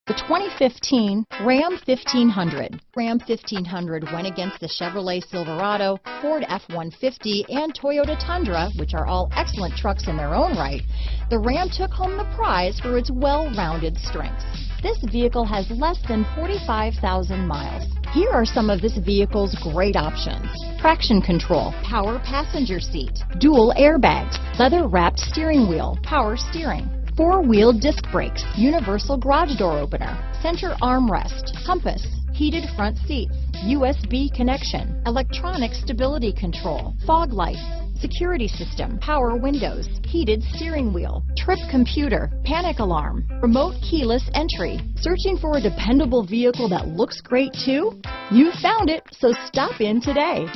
The 2015 Ram 1500. Ram 1500 went against the Chevrolet Silverado, Ford F-150, and Toyota Tundra, which are all excellent trucks in their own right. The Ram took home the prize for its well-rounded strengths. This vehicle has less than 45,000 miles. Here are some of this vehicle's great options: traction control, power passenger seat, dual airbags, leather-wrapped steering wheel, power steering, four-wheel disc brakes, universal garage door opener, center armrest, compass, heated front seats, USB connection, electronic stability control, fog lights, security system, power windows, heated steering wheel, trip computer, panic alarm, remote keyless entry. Searching for a dependable vehicle that looks great too? You found it, so stop in today.